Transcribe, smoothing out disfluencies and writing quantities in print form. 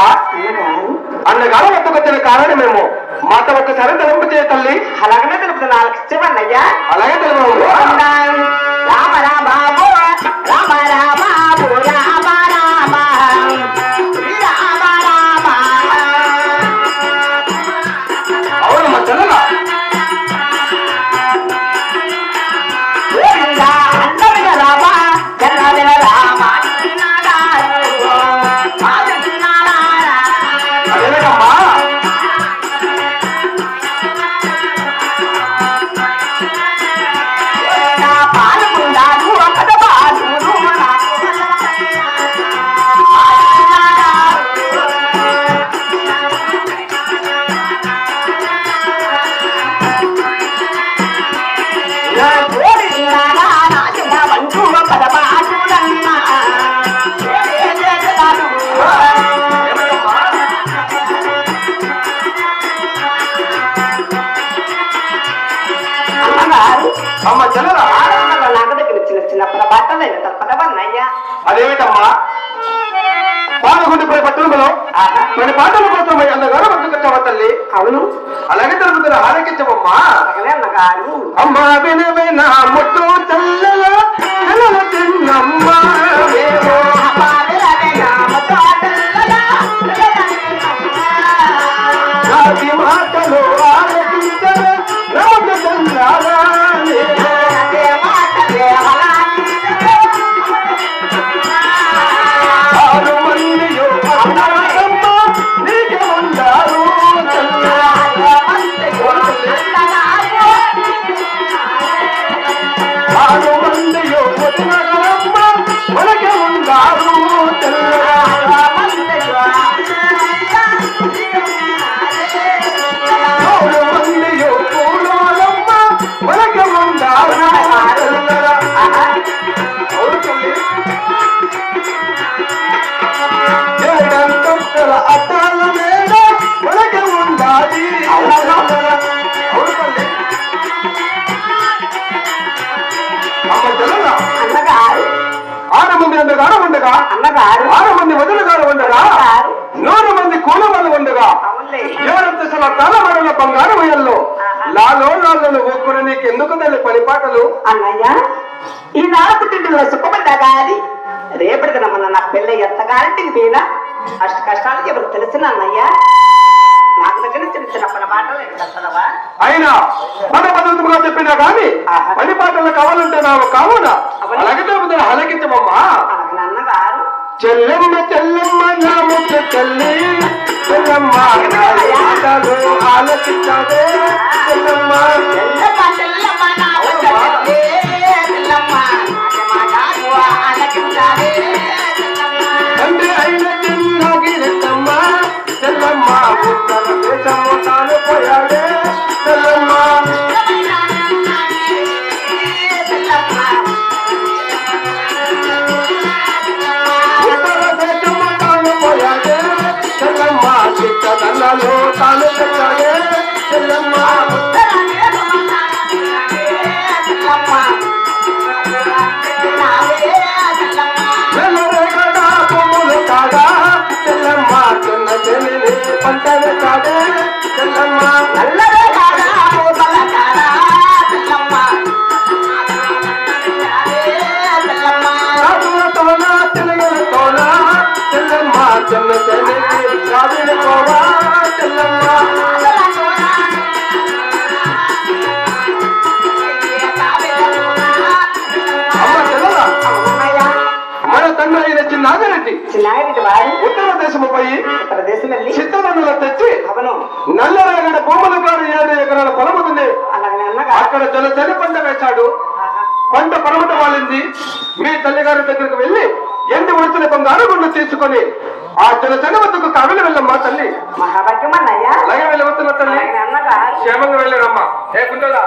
చెల్లెలా అన్నగారు వద్దకొచ్చిన కారణమేమో మాట ఒక్కసారి తలంపు చేయ తల్లి. అలాగనే తెలుపుతున్నా ఇచ్చేవన్నయ్యా. అలాగే తెలుపు. రామ రామ రామ రామ రామ రామ రామ రామ. అవునమ్మా చెల్లెలా. రామ చంద్ర రామ అదేనమ్మా పాలకుండాను అక్కడ బాలు అమ్మ చెల్లెలా. నాకు దగ్గర చిన్న చిన్న బట్టలైన తప్పదవన్నయ్యా. అదేమిటమ్మా పాల్గొండిపోయే పట్టణంలో కొన్ని పాటల కోసం అన్నగారు వద్దకొచ్చావా తల్లి. అవును అలాగే తెలుపుతున్న ఆలకించవమ్మా. అలాగనే అన్నగారు. అమ్మా వినవేనా ముట్టు చల్లల చల్లల చిన్నమ్మ జాతి మాటలు ఆలకించవే రామ చంద్రాలా. ఆరు మందియో అన్నారమ్మ నీకే ఉండారు ఆరు మందియో వదినరమ్మ మనకే ఉండారు ఆరు మందియో పూలమ్మ మనకే ఉండారు. ఏడంతస్తుల అద్దాల మీద మనకే ఉండాలి. అమ్మ చెల్లెలా. అన్నగారు 6 మంది అన్నగారు ఉండగా అన్నగారు 6 మంది వదులుగారు ఉండగా 100 మంది కూలమలు ఉండగా అవునులే. ఎవరంతసల తలమడల బంగారు వయల్లో లాలో లాలను ఊక్కుని నీకు ఎందుకు తల్లి పరిపాటలు. అన్నయ్య ఈ పుట్టింటిలో సుఖపడ్డా గాని రేపటికి రమ్మన్న నా పిల్ల ఎంతగానంటికి పోయినా అష్ట కష్టాలు ఎవరు తెలిసిన అన్నయ్య. నాకు దగ్గర చిన్న చిన్న పని మాటలు ఎంతవా అయినా మన పద్ధతిగా చెప్పినా గాని పని పాటలు కావాలంటే నాకు కావునా. అలాగే తెలుపుతున్న ఆలకించమమ్మా. అలాగే అన్నగారు. చెల్లెమ్మ చెల్లెమ్మ నా ముద్ద చెల్లి చెల్లమ్మ మాటలు ఆలకించాదే చెల్లమ్మ. తండ్రి అయిన చిన్నగిరితమ్మ చెల్లమ్మ ఉత్తర దేశము తాను పోయాడే చెల్లమ్మ. ఉత్తర దేశము తాను పోయాడే చెల్లమ్మ చిత్తదల్లలో తాను పెట్టాడే చెల్లమ్మ. వెల్లరేగడా కొమ్ములు కాడా చెల్లమ్మ చిన్న చెల్లిని పంటలు కాడే చెల్లమ్మ. రాజులతోనా తెలుగులతోనా చెల్లమ్మ చిన్న చెల్లిని సాధిపోవా చెల్లమ్మ. అమ్మ చెల్లెలా. మన తండ్రి అయిన చిన్నాగరెడ్డి చిన్నారెడ్డి వారు ఉత్తర దేశము పోయి ప్రదేశం వెళ్ళి చిత్తమన్నులు తెచ్చి అవను నల్లరేగడ భూములు కాదు 7 ఎకరాల పొలం ఉంది. అలాగనే అన్నగారు. అక్కడ జనచని పంట వేశాడు. పంట పరమట వాలింది. మీ తల్లిగారి దగ్గరకు వెళ్ళి ఎండి ఉడిచిన బంగారు గుండు తీసుకొని ఆ జనచని వద్దకు కవిలి వెళ్ళమ్మా తల్లి. మహాభాగ్యం అన్నయ్య. అలాగే వెళ్ళవస్తున్న తల్లి అలాగనే అన్నగారు. క్షేమంగా వెళ్ళారమ్మా. ఏ కుండలా